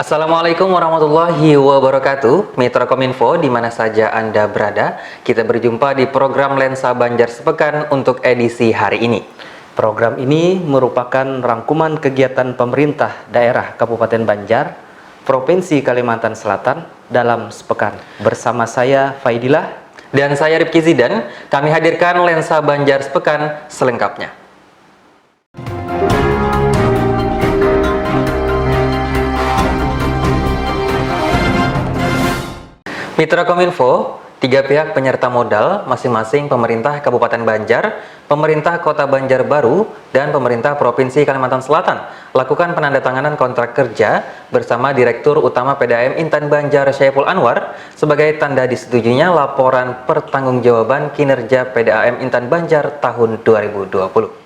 Assalamualaikum warahmatullahi wabarakatuh. Mitra Kominfo di mana saja Anda berada, kita berjumpa di program Lensa Banjar Sepekan untuk edisi hari ini. Program ini merupakan rangkuman kegiatan pemerintah daerah Kabupaten Banjar, Provinsi Kalimantan Selatan dalam sepekan. Bersama saya Faidillah dan saya Rifki Zidan, kami hadirkan Lensa Banjar Sepekan selengkapnya. Mitra Kominfo, tiga pihak penyerta modal masing-masing pemerintah Kabupaten Banjar, pemerintah Kota Banjarbaru, dan pemerintah Provinsi Kalimantan Selatan lakukan penandatanganan kontrak kerja bersama Direktur Utama PDAM Intan Banjar Syaiful Anwar sebagai tanda disetujuinya laporan pertanggungjawaban kinerja PDAM Intan Banjar tahun 2020.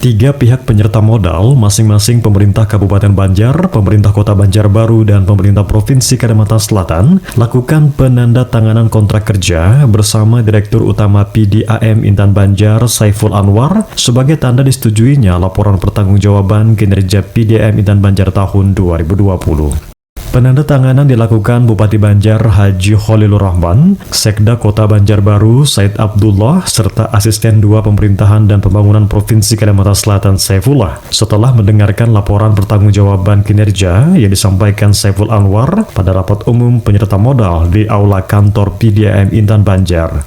Tiga pihak penyerta modal, masing-masing pemerintah Kabupaten Banjar, pemerintah Kota Banjarbaru, dan pemerintah Provinsi Kalimantan Selatan, lakukan penandatanganan kontrak kerja bersama Direktur Utama PDAM Intan Banjar Syaiful Anwar sebagai tanda disetujuinya laporan pertanggungjawaban kinerja PDAM Intan Banjar tahun 2020. Penandatanganan dilakukan Bupati Banjar Haji Khalilur Rahman, Sekda Kota Banjarbaru Said Abdullah, serta Asisten 2 Pemerintahan dan Pembangunan Provinsi Kalimantan Selatan Saifullah setelah mendengarkan laporan pertanggungjawaban kinerja yang disampaikan Syaiful Anwar pada rapat umum penyerta modal di Aula Kantor PDAM Intan Banjar.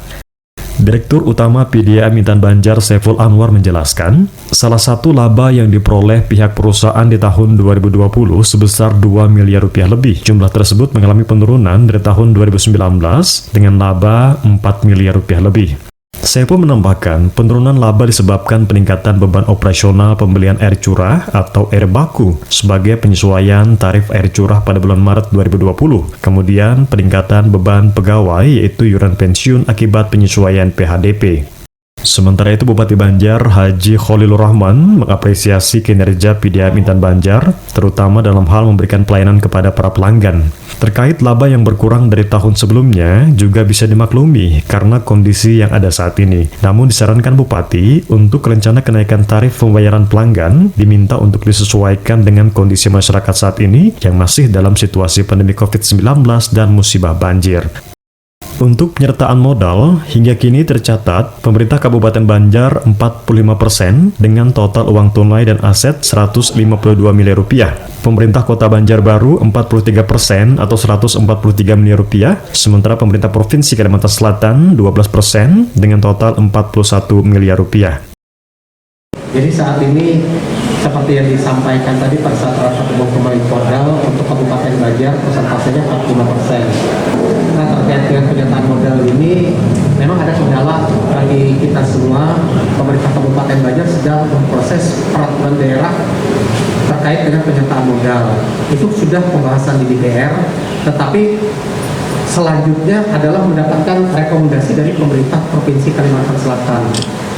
Direktur Utama PDAM Intan Banjar Syaiful Anwar menjelaskan, salah satu laba yang diperoleh pihak perusahaan di tahun 2020 sebesar 2 miliar rupiah lebih. Jumlah tersebut mengalami penurunan dari tahun 2019 dengan laba 4 miliar rupiah lebih. Syaiful menambahkan, penurunan laba disebabkan peningkatan beban operasional pembelian air curah atau air baku sebagai penyesuaian tarif air curah pada bulan Maret 2020. Kemudian peningkatan beban pegawai yaitu iuran pensiun akibat penyesuaian PHDP. Sementara itu, Bupati Banjar Haji Khalilur Rahman mengapresiasi kinerja PDAM Intan Banjar, terutama dalam hal memberikan pelayanan kepada para pelanggan. Terkait laba yang berkurang dari tahun sebelumnya juga bisa dimaklumi karena kondisi yang ada saat ini. Namun disarankan Bupati untuk rencana kenaikan tarif pembayaran pelanggan diminta untuk disesuaikan dengan kondisi masyarakat saat ini yang masih dalam situasi pandemi COVID-19 dan musibah banjir. Untuk penyertaan modal, hingga kini tercatat pemerintah Kabupaten Banjar 45% dengan total uang tunai dan aset 152 miliar rupiah. Pemerintah Kota Banjarbaru 43% atau 143 miliar rupiah, sementara pemerintah Provinsi Kalimantan Selatan 12% dengan total 41 miliar rupiah. Jadi saat ini seperti yang disampaikan tadi pada saat rapat umum pemain modal untuk Kabupaten Banjar persentasenya 45%. Nah, terkait dengan penyertaan modal ini memang ada kendala bagi kita semua. Pemerintah Kabupaten Banjar sedang memproses peraturan daerah terkait dengan penyertaan modal. Itu sudah pembahasan di DPR, tetapi selanjutnya adalah mendapatkan rekomendasi dari pemerintah Provinsi Kalimantan Selatan.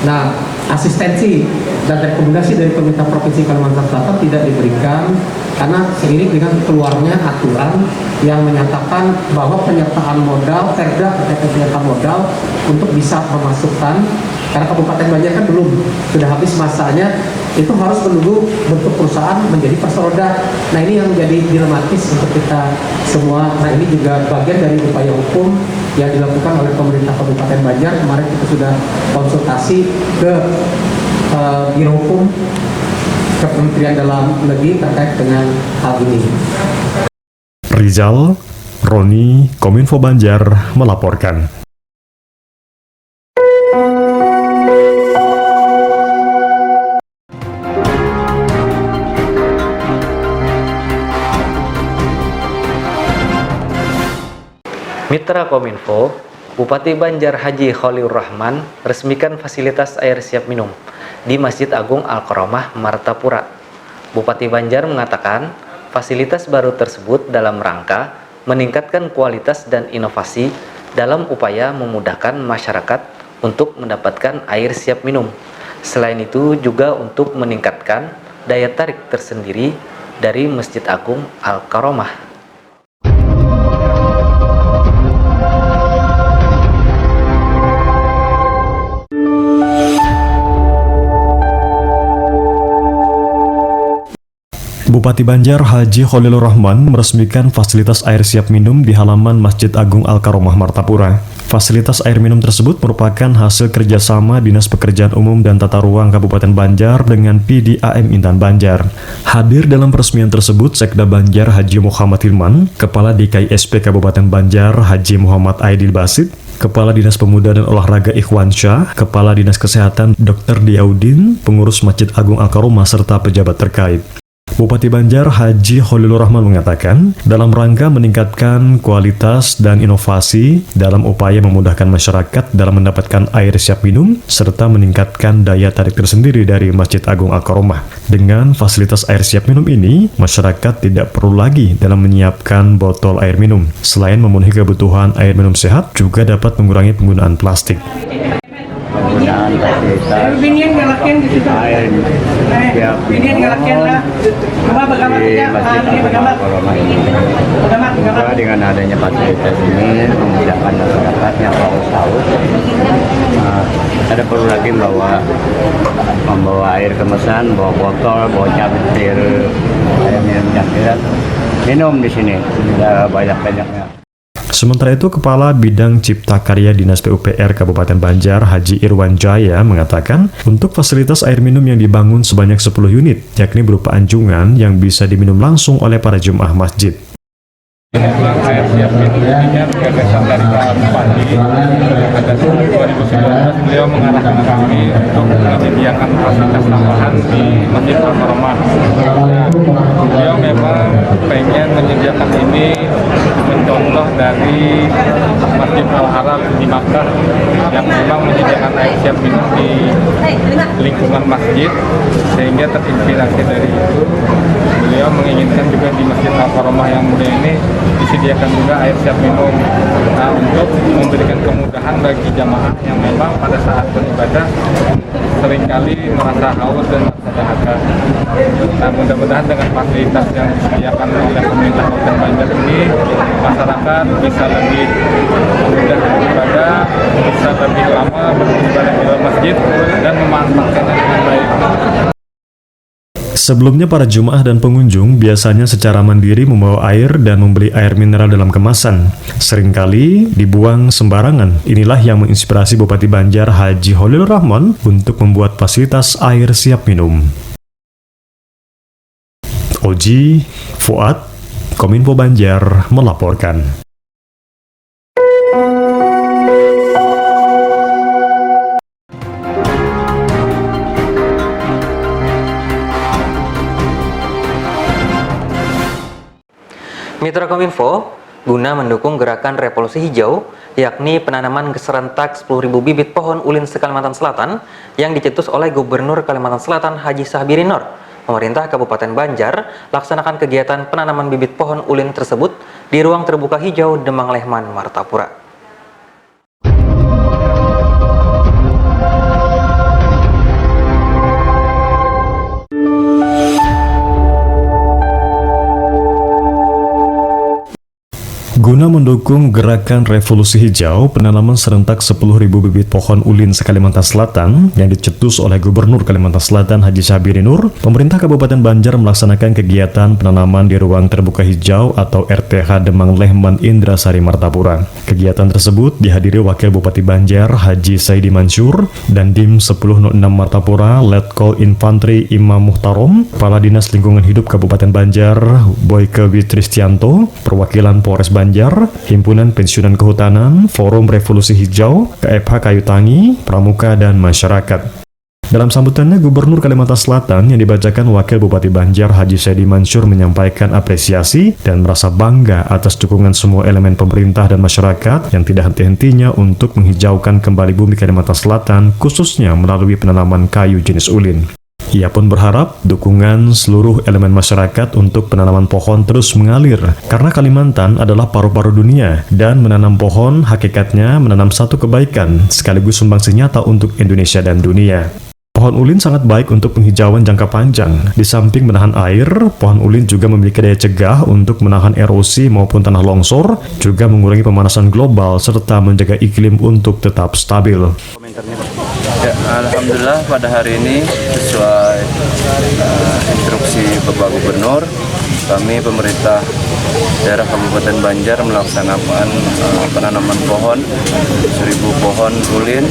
Nah, asistensi dan rekomendasi dari pemerintah Provinsi Kalimantan Selatan tidak diberikan karena seiring dengan keluarnya aturan yang menyatakan bahwa penyertaan modal, perda terkait penyertaan modal untuk bisa memasukkan, karena Kabupaten Banjar kan belum, sudah habis masanya, itu harus menunggu bentuk perusahaan menjadi perseroda. Nah, ini yang menjadi dilematis untuk kita semua. Nah, ini juga bagian dari upaya hukum yang dilakukan oleh pemerintah Kabupaten Banjar. Kemarin kita sudah konsultasi ke Biro Hukum Kementerian Dalam Negeri terkait dengan hal ini. Rizal, Roni, Kominfo Banjar melaporkan. Mitra Kominfo, Bupati Banjar Haji Khalilur Rahman resmikan fasilitas air siap minum di Masjid Agung Al-Karomah Martapura. Bupati Banjar mengatakan fasilitas baru tersebut dalam rangka meningkatkan kualitas dan inovasi dalam upaya memudahkan masyarakat untuk mendapatkan air siap minum. Selain itu juga untuk meningkatkan daya tarik tersendiri dari Masjid Agung Al-Karomah. Bupati Banjar Haji Kholilur Rahman meresmikan fasilitas air siap minum di halaman Masjid Agung Al-Karomah Martapura. Fasilitas air minum tersebut merupakan hasil kerjasama Dinas Pekerjaan Umum dan Tata Ruang Kabupaten Banjar dengan PDAM Intan Banjar. Hadir dalam peresmian tersebut Sekda Banjar Haji Muhammad Hilman, Kepala DKISP Kabupaten Banjar Haji Muhammad Aidil Basit, Kepala Dinas Pemuda dan Olahraga Ikhwan Syah, Kepala Dinas Kesehatan Dr. Diaudin, pengurus Masjid Agung Al-Karomah serta pejabat terkait. Bupati Banjar Haji Kholilur Rahman mengatakan, dalam rangka meningkatkan kualitas dan inovasi dalam upaya memudahkan masyarakat dalam mendapatkan air siap minum, serta meningkatkan daya tarik tersendiri dari Masjid Agung Al-Karomah. Dengan fasilitas air siap minum ini, masyarakat tidak perlu lagi dalam menyiapkan botol air minum. Selain memenuhi kebutuhan air minum sehat, juga dapat mengurangi penggunaan plastik. Penggunaan fasilitas air siap di Masjid Agung Al-Karomah ini. Juga dengan adanya fasilitas ini memudahkan masyarakat yang haus-haus. Ada perlu lagi membawa air kemasan, bawa botol, bawa cangkir air minum cangkir. Minum di sini sudah banyak-banyaknya. Sementara itu, Kepala Bidang Cipta Karya Dinas PUPR Kabupaten Banjar Haji Irwan Jaya mengatakan, untuk fasilitas air minum yang dibangun sebanyak 10 unit, yakni berupa anjungan yang bisa diminum langsung oleh para jemaah masjid. Air siap minum ini kan gagasan dari Pak Bupati. Pada tahun 2019 beliau mengarahkan kami untuk menyediakan fasilitas tambahan di Masjid Al-Karomah. Beliau memang pengen menyediakan ini mencontoh dari Masjid Al-Haram di Makkah yang memang menyediakan air siap minum di lingkungan masjid, sehingga terinspirasi dari itu beliau menginginkan juga di Masjid Al-Karomah yang mulia ini disediakan juga air siap minum. Nah, untuk memberikan kemudahan bagi jamaah yang memang pada saat beribadah seringkali merasa haus dan merasa dahaga. Nah, mudah-mudahan dengan fasilitas yang disediakan oleh pemerintah Kabupaten Banjar ini, masyarakat bisa lebih mudah beribadah, bisa lebih lama beribadah di dalam masjid dan memanfaatkannya dengan baik. Sebelumnya, para jemaah dan pengunjung biasanya secara mandiri membawa air dan membeli air mineral dalam kemasan. Seringkali dibuang sembarangan. Inilah yang menginspirasi Bupati Banjar Haji Kholilur Rahman untuk membuat fasilitas air siap minum. Oji Fuad, Kominfo Banjar melaporkan. Mitra Kominfo, guna mendukung gerakan revolusi hijau, yakni penanaman serentak 10.000 bibit pohon ulin se-Kalimantan Selatan yang dicetus oleh Gubernur Kalimantan Selatan Haji Sahbiri Nur, pemerintah Kabupaten Banjar laksanakan kegiatan penanaman bibit pohon ulin tersebut di ruang terbuka hijau Demang Lehman, Martapura. Guna mendukung gerakan revolusi hijau, penanaman serentak 10.000 bibit pohon ulin se-Kalimantan Selatan yang dicetus oleh Gubernur Kalimantan Selatan Haji Sahbiri Nur, pemerintah Kabupaten Banjar melaksanakan kegiatan penanaman di ruang terbuka hijau atau RTH Demang Lehman Indrasari Martapura. Kegiatan tersebut dihadiri Wakil Bupati Banjar Haji Saidi Mansur dan Dim 1006 Martapura Letkol Infanteri Imam Muhtarom, Kepala Dinas Lingkungan Hidup Kabupaten Banjar Boyke Witristianto, perwakilan Polres Banjar, Himpunan Pensiunan Kehutanan, Forum Revolusi Hijau, KFH Kayu Tangi, Pramuka, dan masyarakat. Dalam sambutannya, Gubernur Kalimantan Selatan yang dibacakan Wakil Bupati Banjar Haji Saidi Mansur menyampaikan apresiasi dan merasa bangga atas dukungan semua elemen pemerintah dan masyarakat yang tidak henti-hentinya untuk menghijaukan kembali bumi Kalimantan Selatan, khususnya melalui penanaman kayu jenis ulin. Ia pun berharap dukungan seluruh elemen masyarakat untuk penanaman pohon terus mengalir, karena Kalimantan adalah paru-paru dunia, dan menanam pohon hakikatnya menanam satu kebaikan, sekaligus sumbangsi nyata untuk Indonesia dan dunia. Pohon ulin sangat baik untuk penghijauan jangka panjang. Di samping menahan air, pohon ulin juga memiliki daya cegah untuk menahan erosi maupun tanah longsor, juga mengurangi pemanasan global, serta menjaga iklim untuk tetap stabil. Ya, alhamdulillah pada hari ini sesuai instruksi Bapak Gubernur, kami pemerintah daerah Kabupaten Banjar melaksanakan penanaman pohon 1.000 pohon ulin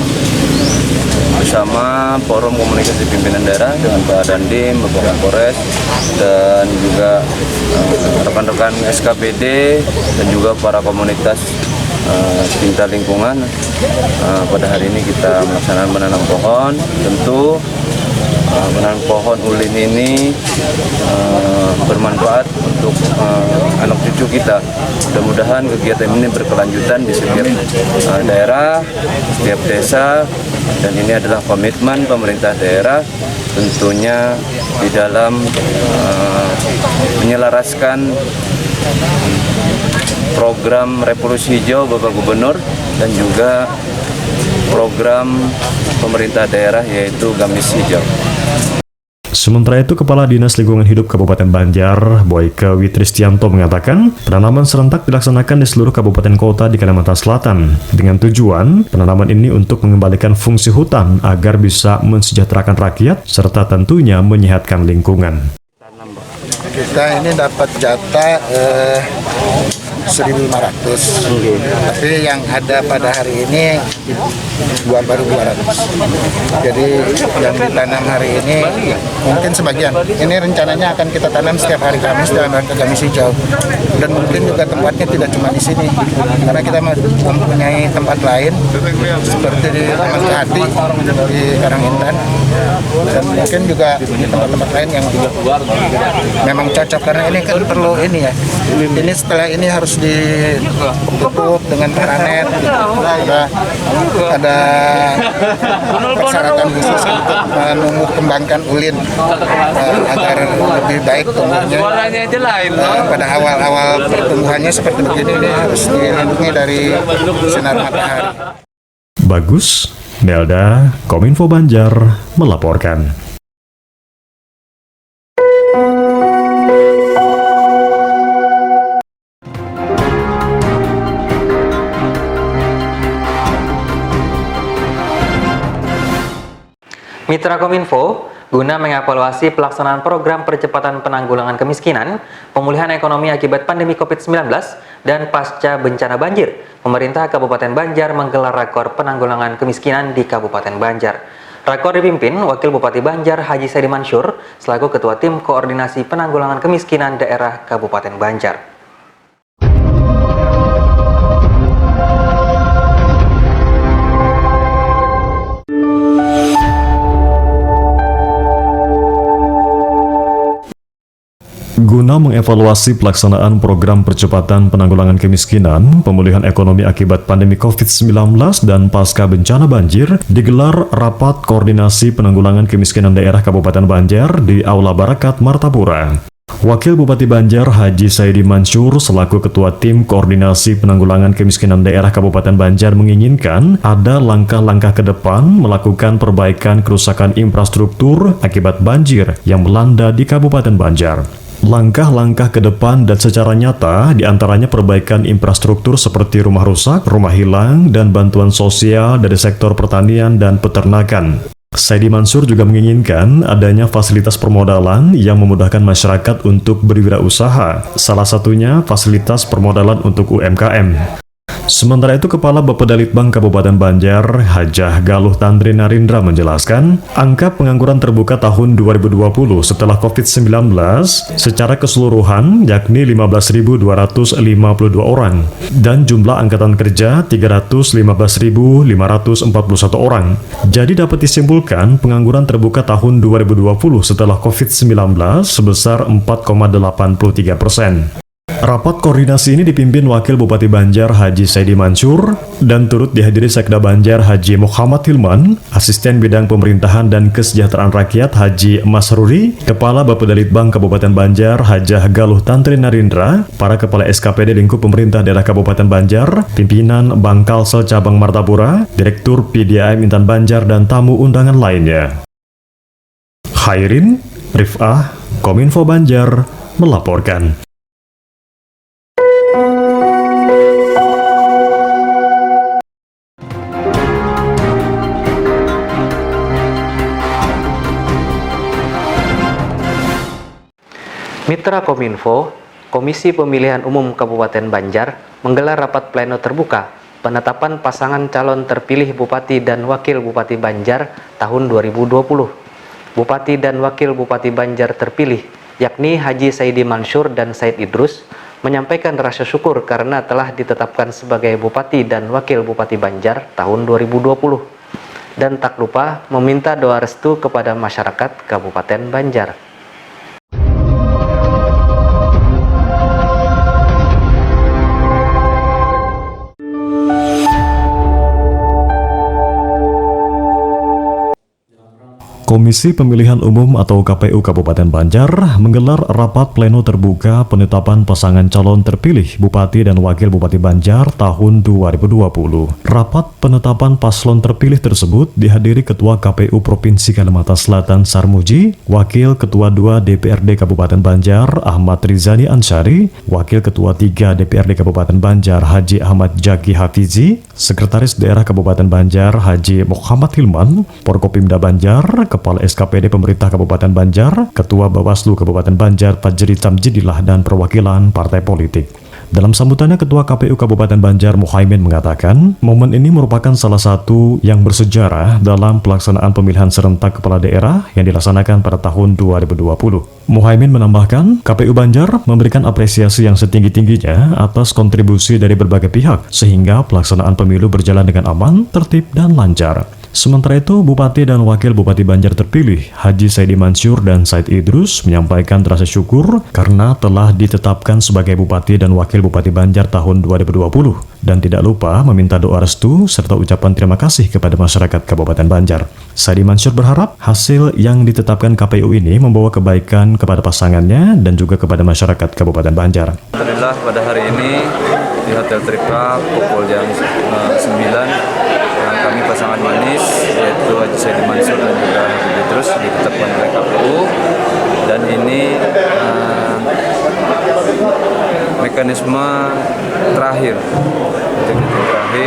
bersama Forum Komunikasi Pimpinan Daerah dengan Pak Dandim, Bapak Kapolres, dan juga rekan-rekan SKPD dan juga para komunitas cinta lingkungan. Pada hari ini kita melaksanakan menanam pohon. Tentu menanam pohon ulin ini bermanfaat untuk anak cucu kita. Mudah-mudahan kegiatan ini berkelanjutan di setiap daerah, setiap desa, dan ini adalah komitmen pemerintah daerah tentunya di dalam menyelaraskan program Revolusi Hijau Bapak Gubernur dan juga program pemerintah daerah yaitu Gamis Hijau. Sementara itu, Kepala Dinas Lingkungan Hidup Kabupaten Banjar, Boyke Witristianto mengatakan, penanaman serentak dilaksanakan di seluruh kabupaten kota di Kalimantan Selatan, dengan tujuan penanaman ini untuk mengembalikan fungsi hutan agar bisa mensejahterakan rakyat, serta tentunya menyehatkan lingkungan. Kita ini dapat jatah 1.500, tapi yang ada pada hari ini baru 200. Jadi yang ditanam hari ini mungkin sebagian. Ini rencananya akan kita tanam setiap hari Kamis dalam rangka Gamis Hijau. Dan mungkin juga tempatnya tidak cuma di sini, karena kita mempunyai tempat lain seperti di Taman Kehati di Karangintan, dan mungkin juga di tempat-tempat lain yang memang cocok, karena ini kan perlu ini ya. Ini setelah ini harus ditutup dengan paranet, ada persyaratan khusus untuk menumbuh kembangkan ulin agar lebih baik tumbuhnya. Pada awal-awal pertumbuhannya seperti begini, ini harus dilindungi dari sinar matahari. Bagus, Melda, Kominfo Banjar melaporkan. Mitra Kominfo, guna mengevaluasi pelaksanaan program percepatan penanggulangan kemiskinan, pemulihan ekonomi akibat pandemi COVID-19, dan pasca bencana banjir, pemerintah Kabupaten Banjar menggelar rakor penanggulangan kemiskinan di Kabupaten Banjar. Rakor dipimpin Wakil Bupati Banjar Haji Saidi Mansur selaku Ketua Tim Koordinasi Penanggulangan Kemiskinan Daerah Kabupaten Banjar. Guna mengevaluasi pelaksanaan program percepatan penanggulangan kemiskinan, pemulihan ekonomi akibat pandemi COVID-19 dan pasca bencana banjir, digelar rapat koordinasi penanggulangan kemiskinan daerah Kabupaten Banjar di Aula Barakat, Martapura. Wakil Bupati Banjar Haji Saidi Mansur selaku Ketua Tim Koordinasi Penanggulangan Kemiskinan Daerah Kabupaten Banjar menginginkan ada langkah-langkah ke depan melakukan perbaikan kerusakan infrastruktur akibat banjir yang melanda di Kabupaten Banjar. Langkah-langkah ke depan dan secara nyata diantaranya perbaikan infrastruktur seperti rumah rusak, rumah hilang, dan bantuan sosial dari sektor pertanian dan peternakan. Saidi Mansur juga menginginkan adanya fasilitas permodalan yang memudahkan masyarakat untuk berwirausaha, salah satunya fasilitas permodalan untuk UMKM. Sementara itu, Kepala Bapedalitbang Kabupaten Banjar, Hajah Galuh Tantri Narindra menjelaskan, angka pengangguran terbuka tahun 2020 setelah COVID-19 secara keseluruhan yakni 15.252 orang dan jumlah angkatan kerja 315.541 orang. Jadi dapat disimpulkan pengangguran terbuka tahun 2020 setelah COVID-19 sebesar 4,83%. Rapat koordinasi ini dipimpin Wakil Bupati Banjar Haji Saidi Mansur dan turut dihadiri Sekda Banjar Haji Muhammad Hilman, Asisten Bidang Pemerintahan dan Kesejahteraan Rakyat Haji Masruri, Kepala Bapedalitbang Kabupaten Banjar Hajah Galuh Tantri Narindra, para Kepala SKPD Lingkup Pemerintah Daerah Kabupaten Banjar, pimpinan Bangkalsel Cabang Martapura, Direktur PDAM Intan Banjar, dan tamu undangan lainnya. Khairin, Rif'ah, Kominfo Banjar melaporkan. Mitra Kominfo, Komisi Pemilihan Umum Kabupaten Banjar menggelar rapat pleno terbuka penetapan pasangan calon terpilih Bupati dan Wakil Bupati Banjar tahun 2020. Bupati dan Wakil Bupati Banjar terpilih, yakni Haji Saidi Mansur dan Said Idrus, menyampaikan rasa syukur karena telah ditetapkan sebagai Bupati dan Wakil Bupati Banjar tahun 2020. Dan tak lupa meminta doa restu kepada masyarakat Kabupaten Banjar. Komisi Pemilihan Umum atau KPU Kabupaten Banjar menggelar rapat pleno terbuka penetapan pasangan calon terpilih Bupati dan Wakil Bupati Banjar tahun 2020. Rapat penetapan paslon terpilih tersebut dihadiri Ketua KPU Provinsi Kalimantan Selatan Sarmuji, Wakil Ketua 2 DPRD Kabupaten Banjar Ahmad Rizani Ansari, Wakil Ketua 3 DPRD Kabupaten Banjar Haji Ahmad Jaki Hafizi, Sekretaris Daerah Kabupaten Banjar Haji Muhammad Hilman, Forkopimda Banjar, Kepala SKPD Pemerintah Kabupaten Banjar, Ketua Bawaslu Kabupaten Banjar Fajri Tamjidilah, dan perwakilan partai politik. Dalam sambutannya, Ketua KPU Kabupaten Banjar Muhaimin mengatakan, momen ini merupakan salah satu yang bersejarah dalam pelaksanaan pemilihan serentak kepala daerah yang dilaksanakan pada tahun 2020. Muhaimin menambahkan, KPU Banjar memberikan apresiasi yang setinggi-tingginya atas kontribusi dari berbagai pihak, sehingga pelaksanaan pemilu berjalan dengan aman, tertib, dan lancar. Sementara itu, Bupati dan Wakil Bupati Banjar terpilih, Haji Saidi Mansur dan Said Idrus, menyampaikan rasa syukur karena telah ditetapkan sebagai Bupati dan Wakil Bupati Banjar tahun 2020, dan tidak lupa meminta doa restu serta ucapan terima kasih kepada masyarakat Kabupaten Banjar. Saidi Mansur berharap hasil yang ditetapkan KPU ini membawa kebaikan kepada pasangannya dan juga kepada masyarakat Kabupaten Banjar. Alhamdulillah pada hari ini di Hotel Triprak pukul jam 9 kami pasangan manis yaitu Haji Saidi Mansur dan juga Haji Idrus ditetapkan oleh KPU, dan ini mekanisme terakhir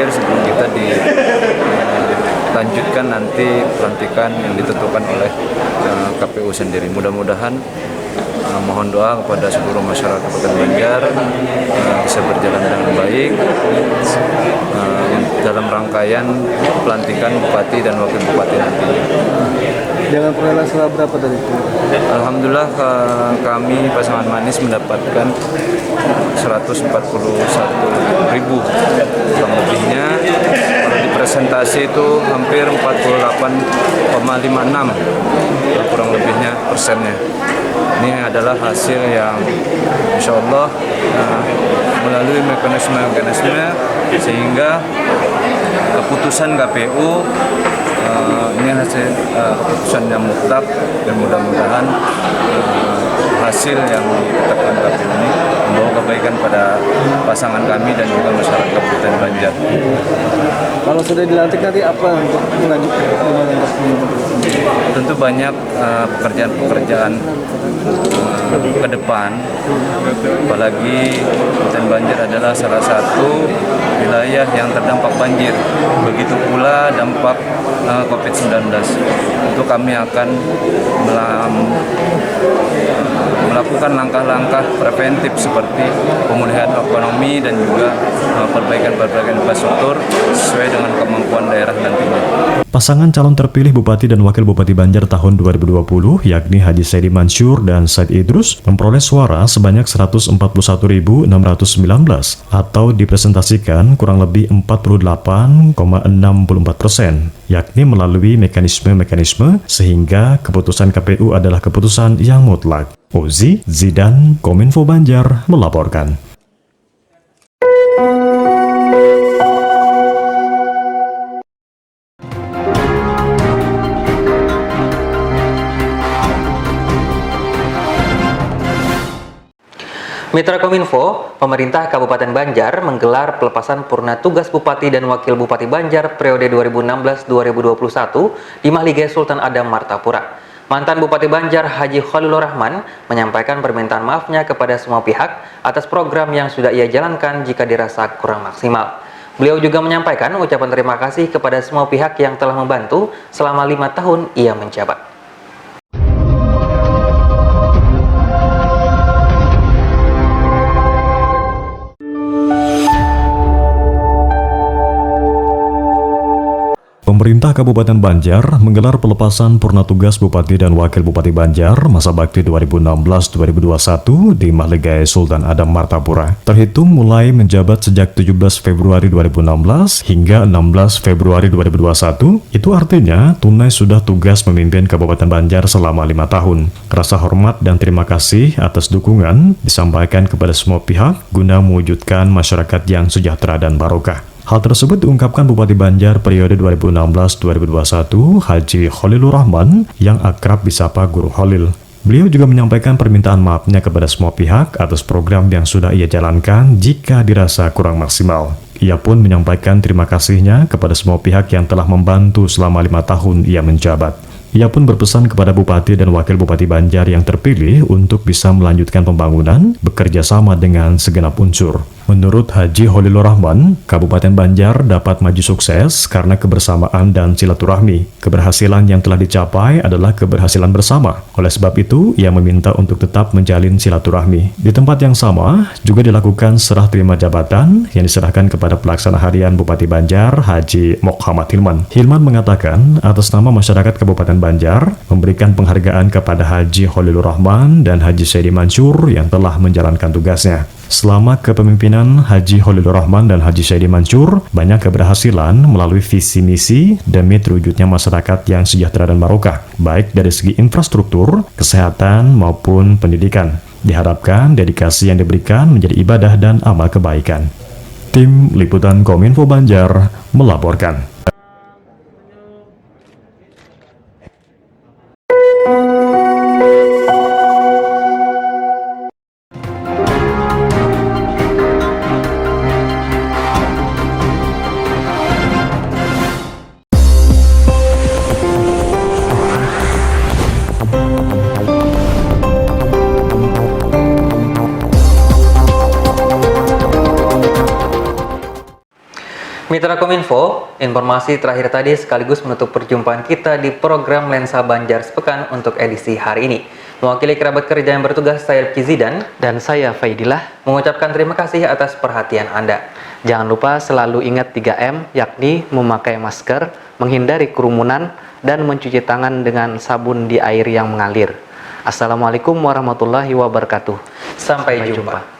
sebelum kita dilanjutkan nanti pelantikan yang ditentukan oleh KPU sendiri. Mudah-mudahan mohon doa kepada seluruh masyarakat Kabupaten Banjar bisa berjalan dengan baik dalam rangkaian pelantikan Bupati dan Wakil Bupati nantinya. Dengan perolehan suara berapa dari itu? Alhamdulillah kami pasangan manis mendapatkan 141.000 kurang lebihnya. Kalau di presentasi itu hampir 48,56 kurang lebihnya persennya. Ini adalah hasil yang insya Allah melalui mekanisme sehingga keputusan KPU ini hasil keputusan yang mutlak, dan mudah-mudahan hasil yang ditetapkan KPU ini membawa kebaikan pada pasangan kami dan juga masyarakat Kabupaten Banjar. Kalau sudah dilantik nanti apa untuk melanjutkan? Tentu banyak pekerjaan-pekerjaan ke depan, apalagi Kabupaten Banjar adalah salah satu wilayah yang terdampak banjir. Begitu pula dampak COVID-19. Itu kami akan melakukan langkah-langkah preventif seperti pemulihan ekonomi dan juga perbaikan infrastruktur sesuai dengan kemampuan daerah nantinya. Pasangan calon terpilih Bupati dan Wakil Bupati Banjar tahun 2020, yakni Haji Saidi Mansur dan Said Idrus, memperoleh suara sebanyak 141.619 atau dipresentasikan kurang lebih 48,64%, yakni melalui mekanisme-mekanisme sehingga keputusan KPU adalah keputusan yang mutlak. Ozi Zidan, Kominfo Banjar, melaporkan. Mitra Kominfo, pemerintah Kabupaten Banjar menggelar pelepasan purna tugas Bupati dan Wakil Bupati Banjar periode 2016-2021 di Mahligai Sultan Adam Martapura. Mantan Bupati Banjar Haji Khalilur Rahman menyampaikan permintaan maafnya kepada semua pihak atas program yang sudah ia jalankan jika dirasa kurang maksimal. Beliau juga menyampaikan ucapan terima kasih kepada semua pihak yang telah membantu selama 5 tahun ia menjabat. Pemerintah Kabupaten Banjar menggelar pelepasan purna tugas Bupati dan Wakil Bupati Banjar masa bakti 2016-2021 di Mahligai Sultan Adam Martapura. Terhitung mulai menjabat sejak 17 Februari 2016 hingga 16 Februari 2021, itu artinya Tunai sudah tugas memimpin Kabupaten Banjar selama 5 tahun. Rasa hormat dan terima kasih atas dukungan disampaikan kepada semua pihak guna mewujudkan masyarakat yang sejahtera dan barokah. Hal tersebut diungkapkan Bupati Banjar periode 2016-2021 Haji Khalilur Rahman yang akrab disapa Guru Khalil. Beliau juga menyampaikan permintaan maafnya kepada semua pihak atas program yang sudah ia jalankan jika dirasa kurang maksimal. Ia pun menyampaikan terima kasihnya kepada semua pihak yang telah membantu selama 5 tahun ia menjabat. Ia pun berpesan kepada Bupati dan Wakil Bupati Banjar yang terpilih untuk bisa melanjutkan pembangunan bekerja sama dengan segenap unsur. Menurut Haji Khalilur Rahman, Kabupaten Banjar dapat maju sukses karena kebersamaan dan silaturahmi. Keberhasilan yang telah dicapai adalah keberhasilan bersama. Oleh sebab itu, ia meminta untuk tetap menjalin silaturahmi. Di tempat yang sama, juga dilakukan serah terima jabatan yang diserahkan kepada pelaksana harian Bupati Banjar, Haji Muhammad Hilman. Hilman mengatakan, atas nama masyarakat Kabupaten Banjar, memberikan penghargaan kepada Haji Khalilur Rahman dan Haji Saidi Mansur yang telah menjalankan tugasnya. Selama kepemimpinan Haji Khalilur Rahman dan Haji Saidi Mansur, banyak keberhasilan melalui visi misi demi terwujudnya masyarakat yang sejahtera dan barokah, baik dari segi infrastruktur, kesehatan, maupun pendidikan. Diharapkan dedikasi yang diberikan menjadi ibadah dan amal kebaikan. Tim Liputan Kominfo Banjar melaporkan. Mitra Kominfo, informasi terakhir tadi sekaligus menutup perjumpaan kita di program Lensa Banjar Sepekan untuk edisi hari ini. Mewakili kerabat kerja yang bertugas, saya Rifki Zidan dan saya Faidillah mengucapkan terima kasih atas perhatian Anda. Jangan lupa selalu ingat 3M, yakni memakai masker, menghindari kerumunan, dan mencuci tangan dengan sabun di air yang mengalir. Assalamualaikum warahmatullahi wabarakatuh. Sampai jumpa.